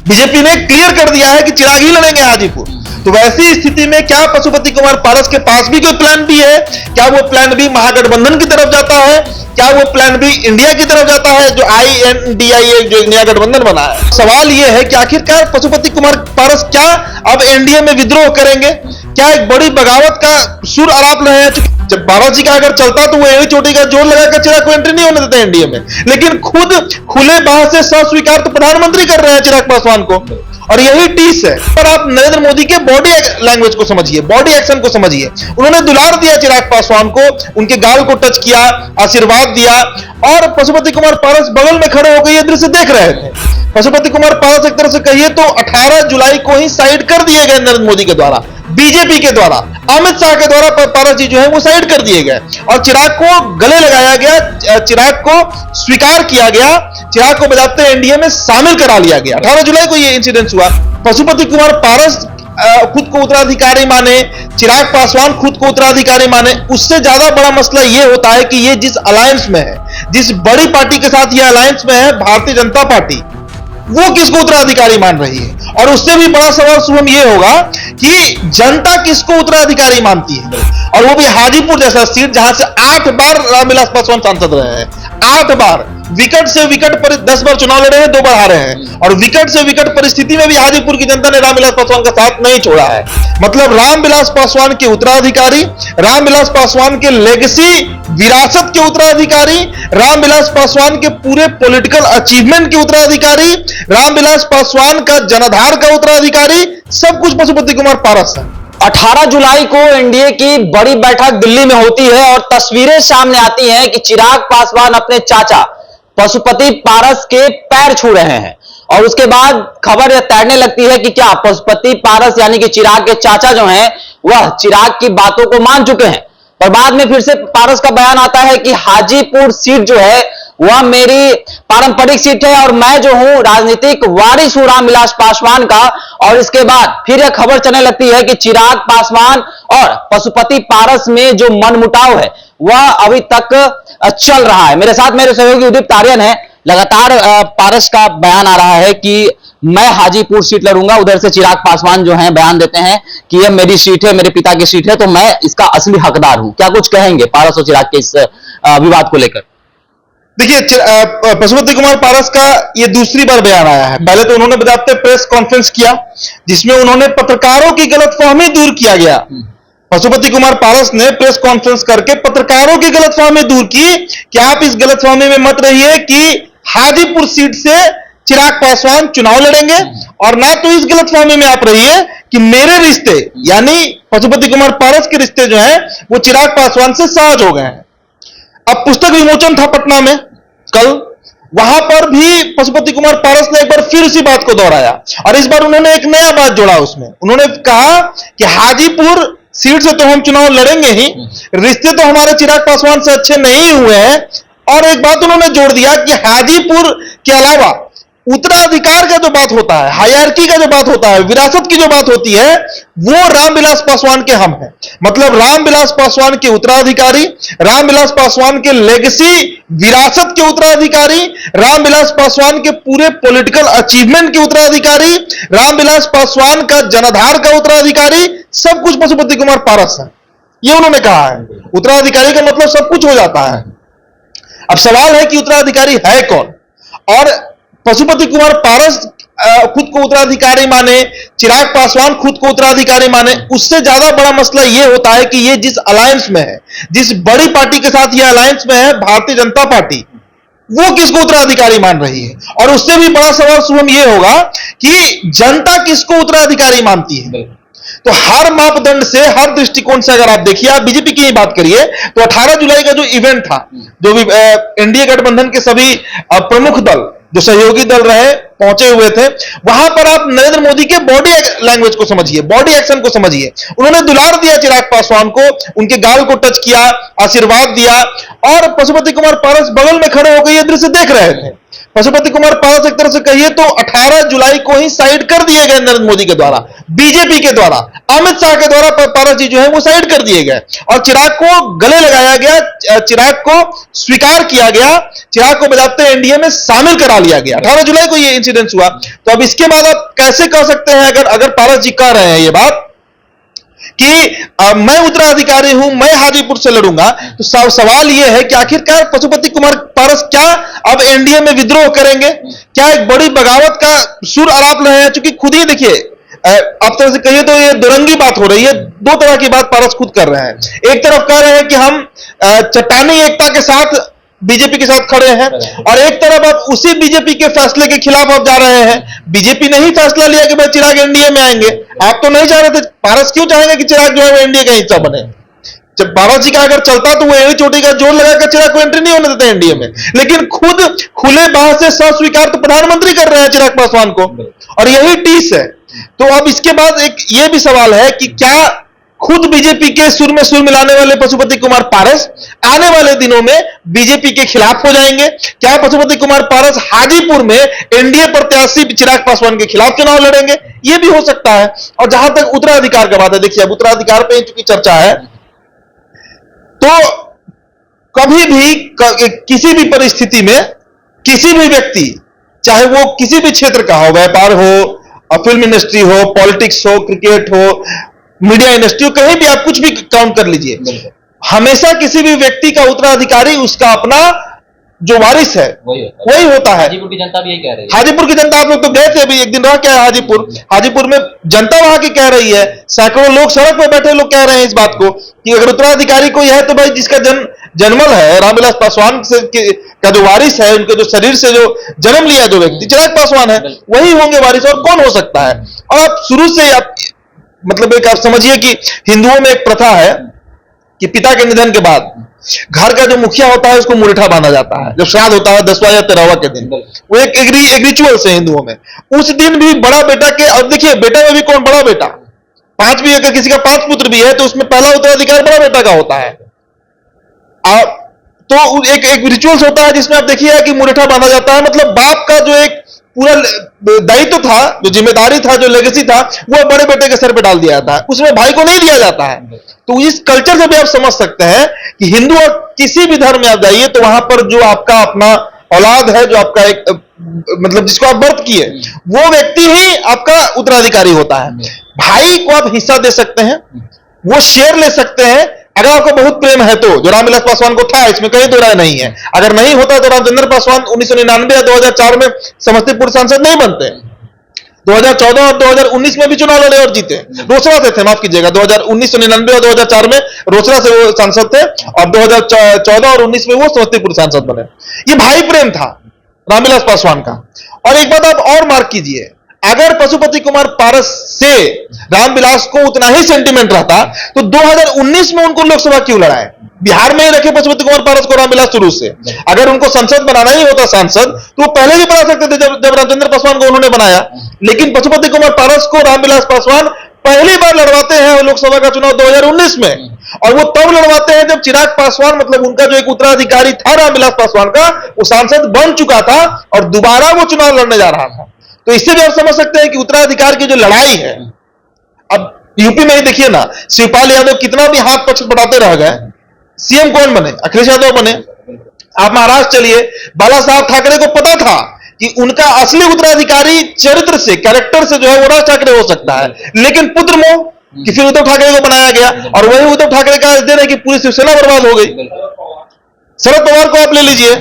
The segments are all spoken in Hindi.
बीजेपी ने क्लियर कर दिया है कि चिराग ही लड़ेंगे हाजीपुर। तो वैसी स्थिति में क्या पशुपति कुमार पारस के पास भी कोई प्लान बी है? क्या वो प्लान बी महागठबंधन की तरफ जाता है? क्या वो प्लान बी इंडिया की तरफ जाता है, जो INDIA जो नया गठबंधन बना है? सवाल यह है कि आखिरकार पशुपति कुमार पारस क्या अब एनडीए में विद्रोह करेंगे? क्या एक बड़ी बगावत का सुर आलाप रहे हैं? जब पारस जी का अगर चलता तो वो एड़ी चोटी का जोर लगाकर चिराग को एंट्री नहीं होने देते एनडीए में, लेकिन खुद खुले बाह से स्वीकार तो प्रधानमंत्री कर रहे हैं चिराग पासवान को, और यही टीस है। पर आप नरेंद्र मोदी के बॉडी लैंग्वेज को समझिए, बॉडी एक्शन को समझिए। उन्होंने दुलार दिया चिराग पासवान को, उनके गाल को टच किया, आशीर्वाद दिया, और पशुपति कुमार पारस बगल में खड़े होकर यह दृश्य देख रहे थे। पशुपति कुमार पारस एक तरह से कहिए तो 18 जुलाई को ही साइड कर दिए गए नरेंद्र मोदी के द्वारा, बीजेपी के द्वारा, अमित शाह के द्वारा पारस जी जो है वो साइड कर दिए गए और चिराग को गले लगाया गया, चिराग को स्वीकार किया गया, चिराग को बजाते एनडीए में शामिल करा लिया गया। 18 जुलाई को यह इंसिडेंट हुआ। पशुपति कुमार पारस खुद को उत्तराधिकारी माने, चिराग पासवान खुद को उत्तराधिकारी माने, उससे ज्यादा बड़ा मसला यह होता है कि ये जिस अलायंस में है, जिस बड़ी पार्टी के साथ यह अलायंस में है, भारतीय जनता पार्टी, वो किसको उत्तराधिकारी मान रही है? और उससे भी बड़ा सवाल शुभम यह होगा कि जनता किसको उत्तराधिकारी मानती है, और वो भी हाजीपुर जैसा सीट जहां से 8 बार रामविलास पासवान सांसद रहे हैं, 8 बार विकट से विकट पर 10 बार चुनाव लड़े हैं, 2 बार हारे हैं, और विकट से विकट परिस्थिति में भी हाजीपुर की जनता ने रामविलास पासवान का साथ नहीं छोड़ा है। मतलब रामविलास पासवान के उत्तराधिकारी, रामविलास पासवान के लेगेसी विरासत के उत्तराधिकारी, रामविलास पासवान के पूरे पॉलिटिकल अचीवमेंट के उत्तराधिकारी, रामविलास पासवान का जनाधार का उत्तराधिकारी, सब कुछ पशुपति कुमार पारस है। 18 जुलाई को एनडीए की बड़ी बैठक दिल्ली में होती है और तस्वीरें सामने आती हैं कि चिराग पासवान अपने चाचा पशुपति पारस के पैर छू रहे हैं, और उसके बाद खबर यह तैरने लगती है कि क्या पशुपति पारस यानी कि चिराग के चाचा जो हैं वह चिराग की बातों को मान चुके हैं। और बाद में फिर से पारस का बयान आता है कि हाजीपुर सीट जो है वह मेरी पारंपरिक सीट है और मैं जो हूं राजनीतिक वारिस हूं रामविलास पासवान का। और इसके बाद फिर यह खबर चलने लगती है कि चिराग पासवान और पशुपति पारस में जो मनमुटाव है वह अभी तक चल रहा है। मेरे साथ मेरे सहयोगी उदित तारियन है। लगातार पारस का बयान आ रहा है कि मैं हाजीपुर सीट लड़ूंगा, उधर से चिराग पासवान जो हैं बयान देते हैं कि यह मेरी सीट है, मेरे पिता की सीट है, तो मैं इसका असली हकदार हूं। क्या कुछ कहेंगे पारस और चिराग के इस विवाद को लेकर? देखिए, पशुपति कुमार पारस का ये दूसरी बार बयान आया है। पहले तो उन्होंने बजाते प्रेस कॉन्फ्रेंस किया जिसमें उन्होंने पत्रकारों की गलतफहमी दूर किया गया। पशुपति कुमार पारस ने प्रेस कॉन्फ्रेंस करके पत्रकारों की गलतफहमी दूर की कि आप इस गलतफहमी में मत रहिए कि हाजीपुर सीट से चिराग पासवान चुनाव लड़ेंगे, और ना तो इस गलतफहमी में आप रहिए कि मेरे रिश्ते यानी पशुपति कुमार पारस के रिश्ते जो हैं वो चिराग पासवान से सहज हो गए हैं। अब पुस्तक विमोचन था पटना में कल, वहां पर भी पशुपति कुमार पारस ने एक बार फिर उसी बात को दोहराया, और इस बार उन्होंने एक नया बात जोड़ा उसमें। उन्होंने कहा कि हाजीपुर सीट से तो हम चुनाव लड़ेंगे ही, रिश्ते तो हमारे चिराग पासवान से अच्छे नहीं हुए हैं। और एक बात उन्होंने जोड़ दिया कि हाजीपुर के अलावा उत्तराधिकार का जो बात होता है, हायरार्की का जो बात होता है, विरासत की जो बात होती है, वो रामविलास पासवान के हम हैं। मतलब रामविलास पासवान के उत्तराधिकारी, रामविलास पासवान के लेगेसी विरासत के उत्तराधिकारी, रामविलास पासवान के पूरे पॉलिटिकल अचीवमेंट के उत्तराधिकारी, रामविलास पासवान का जनाधार का उत्तराधिकारी, सब कुछ पशुपति कुमार पारस है। ये उन्होंने कहा है। उत्तराधिकारी का मतलब सब कुछ हो जाता है। अब सवाल है कि उत्तराधिकारी है कौन? और पशुपति कुमार पारस खुद को उत्तराधिकारी माने, चिराग पासवान खुद को उत्तराधिकारी माने, उससे ज्यादा बड़ा मसला यह होता है कि ये जिस अलायंस में है, जिस बड़ी पार्टी के साथ यह अलायंस में है, भारतीय जनता पार्टी, वो किसको उत्तराधिकारी मान रही है। और उससे भी बड़ा सवाल शुभम यह होगा कि जनता किसको उत्तराधिकारी मानती है। तो हर मापदंड से, हर दृष्टिकोण से अगर आप देखिए, आप बीजेपी की ही बात करिए तो 18 जुलाई का जो इवेंट था, जो भी एनडीए गठबंधन के सभी प्रमुख दल, जो सहयोगी दल रहे, पहुंचे हुए थे, वहां पर आप नरेंद्र मोदी के बॉडी लैंग्वेज को समझिए, बॉडी एक्शन को समझिए। उन्होंने दुलार दिया चिराग पासवान को, उनके गाल को टच किया, आशीर्वाद दिया, और पशुपति कुमार पारस बगल में खड़े होकर यह दृश्य देख रहे थे। पशुपति कुमार पारस एक तरह से कहिए तो 18 जुलाई को ही साइड कर दिए गए नरेंद्र मोदी के द्वारा, बीजेपी के द्वारा, अमित शाह के द्वारा पारस जी जो है वो साइड कर दिए गए और चिराग को गले लगाया गया, चिराग को स्वीकार किया गया, चिराग को बजाते एनडीए में शामिल करा लिया गया। 18 जुलाई को ये इंसिडेंस हुआ। तो अब इसके बाद आप कैसे कह सकते हैं, अगर पारस जी कह रहे हैं ये बात कि मैं उत्तराधिकारी हूं, मैं हाजीपुर से लड़ूंगा, तो सवाल यह है कि आखिरकार पशुपति कुमार पारस क्या अब एनडीए में विद्रोह करेंगे, क्या एक बड़ी बगावत का सुर आलाप रहे हैं? क्योंकि खुद ही देखिए, आप तरह से कहिए तो ये दुरंगी बात हो रही है, दो तरह की बात पारस खुद कर रहे हैं। एक तरफ कह रहे हैं कि हम चट्टानी एकता के साथ बीजेपी के साथ खड़े हैं, और एक तरफ आप उसी बीजेपी के फैसले के खिलाफ आप जा रहे हैं। बीजेपी ने ही फैसला लिया कि भाई चिराग एनडीए में आएंगे, आप तो नहीं चाह रहे थे। पारस क्यों चाहेंगे कि चिराग जो है वो एनडीए का हिस्सा बने? जब पारस जी का अगर चलता तो वो यही चोटी का जोर लगाकर चिराग को एंट्री नहीं होने देते एनडीए में, लेकिन खुद खुले बाह से स्वीकार तो प्रधानमंत्री कर रहे हैं चिराग पासवान को, और यही टीस है। तो अब इसके बाद एक ये भी सवाल है कि क्या खुद बीजेपी के सुर में सुर मिलाने वाले पशुपति कुमार पारस आने वाले दिनों में बीजेपी के खिलाफ हो जाएंगे? क्या पशुपति कुमार पारस हाजीपुर में एनडीए प्रत्याशी चिराग पासवान के खिलाफ चुनाव लड़ेंगे? यह भी हो सकता है। और जहां तक उत्तराधिकार का बात है, देखिए अब उत्तराधिकार पे चूंकि चर्चा है, तो कभी भी किसी भी परिस्थिति में किसी भी व्यक्ति, चाहे वो किसी भी क्षेत्र का हो, व्यापार हो, फिल्म इंडस्ट्री हो, पॉलिटिक्स हो, क्रिकेट हो, मीडिया इंडस्ट्री हो, कहीं भी आप कुछ भी काउंट कर लीजिए, हमेशा किसी भी व्यक्ति का उत्तराधिकारी उसका अपना जो वारिस है वही होता है। हाजीपुर की जनता भी यही कह रही है। हाजीपुर की जनता, आप लोग तो गए थे अभी, एक दिन रह के आए हाजीपुर में जनता वहां की कह रही है, सैकड़ों लोग सड़क पर बैठे लोग कह रहे हैं इस बात को कि अगर उत्तराधिकारी कोई है तो भाई जिसका जन्मल है, रामविलास पासवान से का जो वारिस है, उनके जो शरीर से जो जन्म लिया जो व्यक्ति चिराग पासवान है, वही होंगे वारिस, और कौन हो सकता है? और आप शुरू से मतलब एक आप समझिए कि हिंदुओं में एक प्रथा है कि पिता के निधन के बाद घर का जो मुखिया होता है उसको मुरेठा बांधा जाता है, जब श्राद्ध होता है 10वां या 13वां के दिन। वो एक रिचुअल्स है हिंदुओं में। उस दिन भी बड़ा बेटा के, और देखिए बेटा में भी कौन बड़ा बेटा, 5 भी, अगर किसी का 5 पुत्र भी है तो उसमें पहला उत्तराधिकार बड़ा बेटा का होता है। तो एक रिचुअल्स होता है जिसमें आप देखिए कि मुरेठा बांधा जाता है, मतलब बाप का जो एक पूरा दायित्व था, जो जिम्मेदारी था, जो लेगेसी था, वो बड़े बेटे के सर पे डाल दिया जाता है, उसमें भाई को नहीं दिया जाता है। तो इस कल्चर से भी आप समझ सकते हैं कि हिंदू और किसी भी धर्म में आप जाइए तो वहां पर जो आपका अपना औलाद है, जो आपका एक मतलब जिसको आप बर्थ किए, वो व्यक्ति ही आपका उत्तराधिकारी होता है। भाई को आप हिस्सा दे सकते हैं, वो शेयर ले सकते हैं, अगर आपको बहुत प्रेम है तो, जो रामविलास पासवान को था, इसमें कहीं दो राय नहीं है। अगर नहीं होता तो रामचंद्र पासवान 1999 या 2004 में समस्तीपुर सांसद नहीं बनते। 2014 और 2019 में भी चुनाव लड़े और जीते, रोसड़ा से थे, माफ कीजिएगा, 1999 और 2004 में रोसड़ा से वो सांसद थे, और 2014 और 19 में वो समस्तीपुर सांसद बने। ये भाई प्रेम था रामविलास पासवान का। और एक बात आप और मार्क कीजिए, अगर पशुपति कुमार पारस से रामविलास को उतना ही सेंटीमेंट रहता तो 2019 में उनको लोकसभा क्यों लड़ाए? बिहार में ही रखे पशुपति कुमार पारस को रामविलास शुरू से। अगर उनको संसद बनाना ही होता सांसद, तो वो पहले भी बना सकते थे जब रामचंद्र पासवान को उन्होंने बनाया। लेकिन पशुपति कुमार पारस को रामविलास पासवान पहली बार लड़वाते हैं लोकसभा का चुनाव 2019 में, और वो तब लड़वाते हैं जब चिराग पासवान, मतलब उनका जो एक उत्तराधिकारी था रामविलास पासवान का, वो सांसद बन चुका था और दोबारा वो चुनाव लड़ने जा रहा था। तो इससे भी आप समझ सकते हैं कि उत्तराधिकार की जो लड़ाई है, अब यूपी में ही देखिए ना, शिवपाल यादव कितना भी हाथ पछपटाते रह गए, सीएम कौन बने? अखिलेश यादव बने। आप महाराष्ट्र चलिए, बाला साहब ठाकरे को पता था कि उनका असली उत्तराधिकारी चरित्र से, कैरेक्टर से जो है वो राज ठाकरे हो सकता है, लेकिन पुत्र मोह कि फिर उद्धव ठाकरे को बनाया गया, और वही उद्धव ठाकरे का दिन है कि पूरी शिवसेना बर्बाद हो गई। शरद पवार को आप ले लीजिए,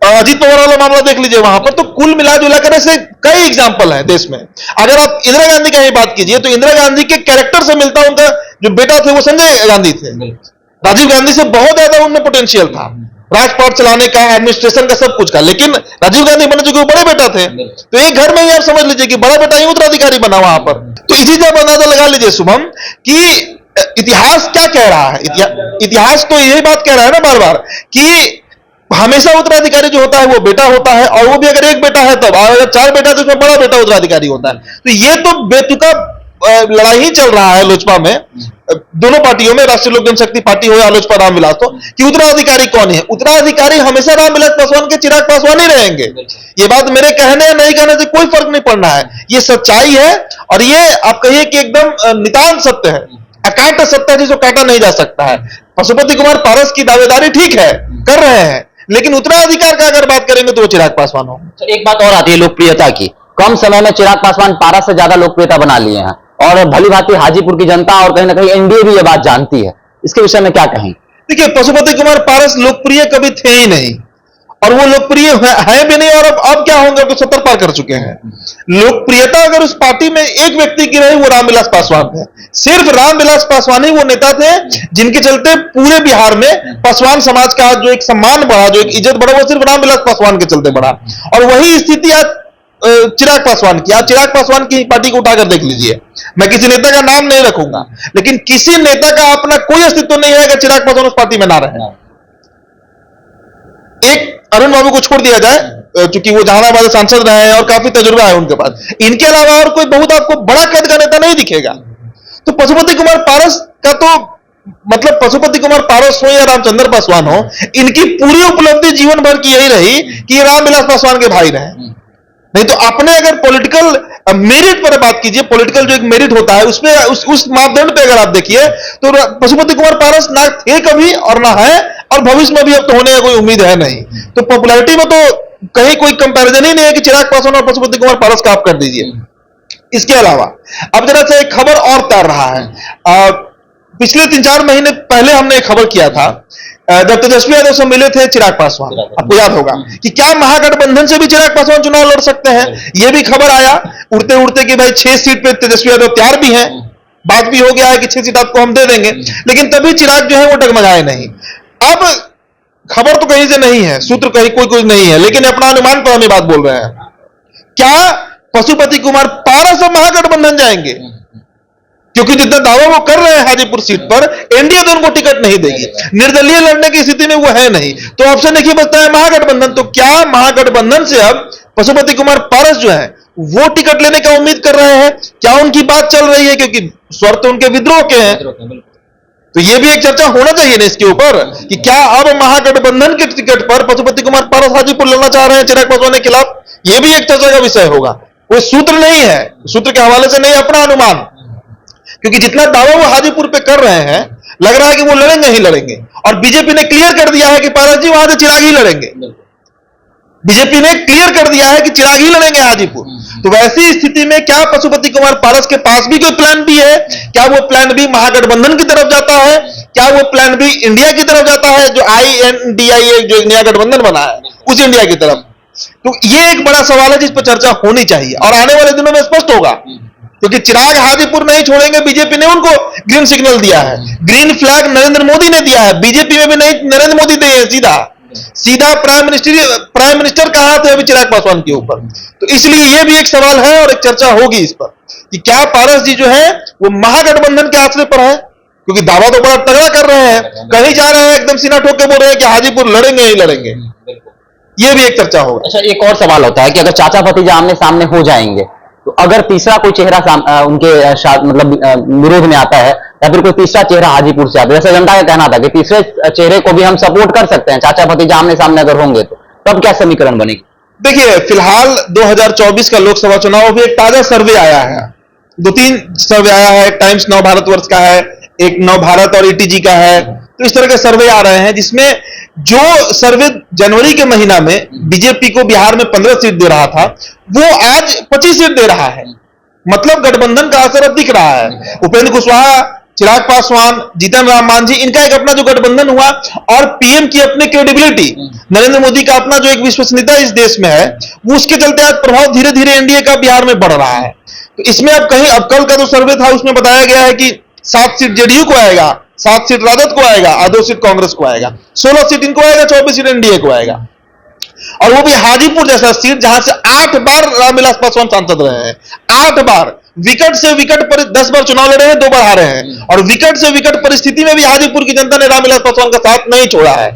अजीत पवार वाला मामला देख लीजिए वहां पर, तो कुल मिला जुला कर ऐसे कई एग्जाम्पल हैं देश में। अगर आप इंदिरा गांधी की ही बात कीजिए तो इंदिरा गांधी के कैरेक्टर से मिलता उनका जो बेटा थे वो संजय गांधी थे। राजीव गांधी से बहुत ज्यादा उनमें पोटेंशियल था, राजपाट चलाने का, एडमिनिस्ट्रेशन का, सब कुछ का, लेकिन राजीव गांधी बने जो कि वो बड़े बेटा थे। तो एक घर में ही आप समझ लीजिए कि बड़ा बेटा ही उत्तराधिकारी बना वहां पर। तो इसी से आप अंदाजा लगा लीजिए शुभम कि इतिहास क्या कह रहा है। इतिहास तो यही बात कह रहा है ना बार बार कि हमेशा उत्तराधिकारी जो होता है वो बेटा होता है, और वो भी अगर एक बेटा है तब, और अगर 4 बेटा है तो उसमें बड़ा बेटा उत्तराधिकारी होता है। तो ये तो बेतुका लड़ाई ही चल रहा है लोजपा में, दोनों पार्टियों में, राष्ट्रीय लोक जनशक्ति पार्टी हो या लोजपा रामविलास हो, कि उत्तराधिकारी कौन है। उत्तराधिकारी हमेशा रामविलास पासवान के, चिराग पासवान ही रहेंगे। ये बात मेरे कहने या नहीं कहने से कोई फर्क नहीं पड़ रहा है, ये सच्चाई है और ये आप कहिए कि एकदम नितांत सत्य है, अकाट सत्य है जिसको काटा नहीं जा सकता है। पशुपति कुमार पारस की दावेदारी ठीक है, कर रहे हैं, लेकिन उत्तराधिकार का अगर बात करेंगे तो वो चिराग पासवान हो। एक बात और आती है लोकप्रियता की, कम समय में चिराग पासवान पारस से ज्यादा लोकप्रियता बना लिए हैं और भली भांति हाजीपुर की जनता और कहीं ना कहीं एनडीए भी ये बात जानती है, इसके विषय में क्या कहें? देखिए, पशुपति कुमार पारस लोकप्रिय कभी थे ही नहीं और वो लोकप्रिय है भी नहीं, और अब क्या होंगे, तो 70 पार कर चुके हैं। लोकप्रियता अगर उस पार्टी में एक व्यक्ति की रही, वो रामविलास पासवान थे। सिर्फ रामविलास पासवान ही वो नेता थे जिनके चलते पूरे बिहार में पासवान समाज का जो एक सम्मान बढ़ा, जो एक इज्जत बढ़ा, वो सिर्फ रामविलास पासवान के चलते बढ़ा। और वही स्थिति आज चिराग पासवान की। आप चिराग पासवान की पार्टी को उठाकर देख लीजिए, मैं किसी नेता का नाम नहीं रखूंगा, लेकिन किसी नेता का अपना कोई अस्तित्व नहीं है अगर चिराग पासवान उस पार्टी में ना रहे। एक अरुण बाबू को छोड़ दिया जाए, क्योंकि वो जहानाबाद सांसद रहे हैं और काफी तजुर्बा है उनके पास, इनके अलावा और कोई बहुत आपको बड़ा कद का नेता नहीं दिखेगा। तो पशुपति कुमार पारस का तो मतलब, पशुपति कुमार पारस हो या रामचंद्र पासवान हो, इनकी पूरी उपलब्धि जीवन भर की यही रही कि रामविलास पासवान के भाई रहे। नहीं तो अपने अगर पॉलिटिकल मेरिट पर बात कीजिए, पॉलिटिकल जो एक मेरिट होता है उसमें, उस मापदंड पे अगर आप देखिए तो पशुपति कुमार पारस ना थे कभी और ना है, और भविष्य में भी अब तो होने की कोई उम्मीद है नहीं। तो पॉपुलैरिटी में तो कहीं कोई कंपैरिजन ही नहीं है कि चिराग पासवान और पशुपति कुमार पारस का आप कर दीजिए। इसके अलावा अब जरा से एक खबर और तैर रहा है। पिछले 3-4 महीने पहले हमने एक खबर किया था, जब तेजस्वी यादव से मिले थे चिराग पासवान, आपको याद होगा, कि क्या महागठबंधन से भी चिराग पासवान चुनाव लड़ सकते हैं। यह भी खबर आया उड़ते उड़ते कि भाई 6 सीट पे तेजस्वी यादव तैयार भी हैं, बात भी हो गया है कि 6 सीट आपको हम दे देंगे, लेकिन तभी चिराग जो है वो डगमगाए नहीं। अब खबर तो कहीं से नहीं है, सूत्र कहीं कोई नहीं है, लेकिन अपना अनुमान पर हम ये बात बोल रहे हैं, क्या पशुपति कुमार पारस अब महागठबंधन जाएंगे? क्योंकि जितना दावा वो कर रहे हैं हाजीपुर सीट पर, एनडीए तो उनको टिकट नहीं देगी, निर्दलीय लड़ने की स्थिति में वो है नहीं, तो ऑप्शन एक ही बचता है महागठबंधन। तो क्या महागठबंधन से अब पशुपति कुमार पारस जो है वो टिकट लेने का उम्मीद कर रहे हैं? क्या उनकी बात चल रही है? क्योंकि स्वर तो उनके विद्रोह के हैं, तो ये भी एक चर्चा होना चाहिए ना इसके ऊपर कि क्या अब महागठबंधन के टिकट पर पशुपति कुमार पारस हाजीपुर लड़ना चाह रहे हैं चिराग पासवान के खिलाफ? ये भी एक चर्चा का विषय होगा। कोई सूत्र नहीं है, सूत्र के हवाले से नहीं, अपना अनुमान, क्योंकि जितना दावा वो हाजीपुर पे कर रहे हैं लग रहा है कि वो लड़ेंगे ही लड़ेंगे, और बीजेपी ने क्लियर कर दिया है कि पारस जी वहां से चिराग ही लड़ेंगे। बीजेपी ने क्लियर कर दिया है कि चिराग ही लड़ेंगे हाजीपुर। तो वैसी स्थिति में क्या पशुपति कुमार पारस के पास भी कोई प्लान बी है? क्या वो प्लान बी महागठबंधन की तरफ जाता है? क्या वो प्लान बी इंडिया की तरफ जाता है, जो INDIA जो एक नया गठबंधन बना है उस इंडिया की तरफ? तो ये एक बड़ा सवाल है जिस पर चर्चा होनी चाहिए और आने वाले दिनों में स्पष्ट होगा, क्योंकि चिराग हाजीपुर नहीं छोड़ेंगे। बीजेपी ने उनको ग्रीन सिग्नल दिया है, ग्रीन फ्लैग नरेंद्र मोदी ने दिया है, बीजेपी में भी नहीं नरेंद्र मोदी दिए हैं, सीधा प्राइम मिनिस्टर का हाथ है अभी चिराग पासवान के ऊपर। तो इसलिए यह भी एक सवाल है और एक चर्चा होगी इस पर कि क्या पारस जी जो है वो महागठबंधन के आश्रय पर है, क्योंकि दावा तो बड़ा तगड़ा कर रहे हैं, कहीं जा रहे हैं एकदम सीना ठोक के बोल रहे हैं कि हाजीपुर लड़ेंगे ही लड़ेंगे। यह भी एक चर्चा होगा। अच्छा, एक और सवाल होता है कि अगर चाचा भतीजा आमने सामने हो जाएंगे तो अगर तीसरा कोई चेहरा उनके मतलब विरोध में आता है या फिर कोई तीसरा चेहरा हाजीपुर से आता है, जैसे जनता का कहना था कि तीसरे चेहरे को भी हम सपोर्ट कर सकते हैं, चाचा भतीजा आमने सामने अगर होंगे तो तब क्या समीकरण बनेगी? देखिए, फिलहाल 2024 का लोकसभा चुनाव भी एक ताजा सर्वे आया है, 2-3 सर्वे आया है, टाइम्स नव भारतवर्ष का है, एक नव भारत और ETG का है। तो इस तरह के सर्वे आ रहे हैं जिसमें जो सर्वे जनवरी के महीना में बीजेपी को बिहार में 15 सीट दे रहा था वो आज 25 सीट दे रहा है। मतलब गठबंधन का असर अब दिख रहा है। उपेंद्र कुशवाहा, चिराग पासवान, जीतन राम मांझी, इनका एक अपना जो गठबंधन हुआ और पीएम की अपनी क्रेडिबिलिटी, नरेंद्र मोदी का अपना जो एक विश्वसनीयता इस देश में है, वो उसके चलते आज प्रभाव धीरे धीरे एनडीए का बिहार में बढ़ रहा है। तो इसमें अब कहीं, अब कल का जो सर्वे था उसमें बताया गया है कि 7 सीट जेडीयू को आएगा, 7 सीट राजद को आएगा और 2 सीट कांग्रेस को आएगा, 16 सीट इनको आएगा, 24 सीट एनडीए को आएगा। और वो भी हाजीपुर जैसा सीट जहां से 8 बार रामविलास पासवान सांसद रहे हैं, 8 बार विकट से विकट पर 10 बार चुनाव लड़े हैं, 2 बार हारे हैं, और विकट से विकट परिस्थिति में भी हाजीपुर की जनता ने रामविलास पासवान का साथ नहीं छोड़ा है।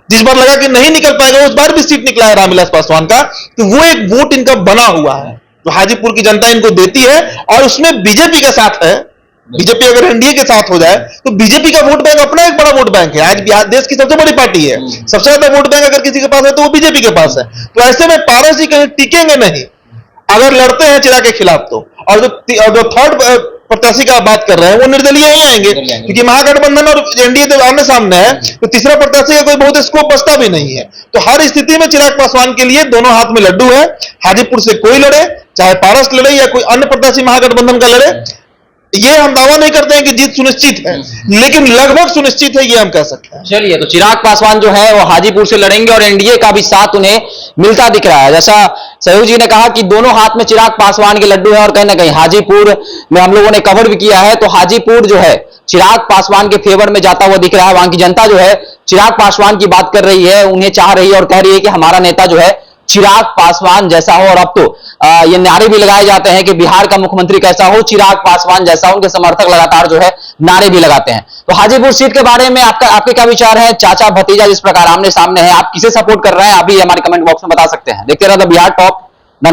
जिस बार लगा कि नहीं निकल पाएगा उस बार भी सीट निकला है रामविलास पासवान का, तो वो एक वोट इनका बना हुआ है। जो हाजीपुर की जनता इनको देती है, और उसमें बीजेपी का साथ है। बीजेपी अगर एनडीए के साथ हो जाए तो बीजेपी का वोट बैंक अपना एक बड़ा वोट बैंक है। आज बिहार देश की सबसे बड़ी पार्टी है, सबसे ज्यादा वोट बैंक अगर किसी के पास है तो वो बीजेपी के पास है। तो ऐसे में पारस जी कहीं टिकेंगे नहीं अगर लड़ते हैं चिराग के खिलाफ तो। और जो थर्ड प्रत्याशी का बात कर रहे हैं वो निर्दलीय ही आएंगे, क्योंकि महागठबंधन और एनडीए तो आमने सामने है, तो तीसरा प्रत्याशी का कोई बहुत स्कोप बचता भी नहीं है। तो हर स्थिति में चिराग पासवान के लिए दोनों हाथ में लड्डू है। हाजीपुर से कोई लड़े, चाहे पारस लड़े या कोई अन्य प्रत्याशी महागठबंधन का लड़े, ये हम दावा नहीं करते हैं कि जीत सुनिश्चित है, लेकिन लगभग सुनिश्चित है, ये हम कह सकते हैं। चलिए, तो चिराग पासवान जो है वो हाजीपुर से लड़ेंगे और एनडीए का भी साथ उन्हें मिलता दिख रहा है। जैसा सहयोग जी ने कहा कि दोनों हाथ में चिराग पासवान के लड्डू है, और कहीं ना कहीं हाजीपुर में हम लोगों ने कवर भी किया है, तो हाजीपुर जो है चिराग पासवान के फेवर में जाता हुआ दिख रहा है। वहां की जनता जो है चिराग पासवान की बात कर रही है, उन्हें चाह रही है और कह रही है कि हमारा नेता जो है चिराग पासवान जैसा हो। और अब तो ये नारे भी लगाए जाते हैं कि बिहार का मुख्यमंत्री कैसा हो, चिराग पासवान जैसा हो। उनके समर्थक लगातार जो है नारे भी लगाते हैं। तो हाजीपुर सीट के बारे में आपके क्या विचार है? चाचा भतीजा जिस प्रकार आमने सामने है, आप किसे सपोर्ट कर रहे हैं? अभी हमारे कमेंट बॉक्स में बता सकते हैं। देखते रहिए बिहार टॉप।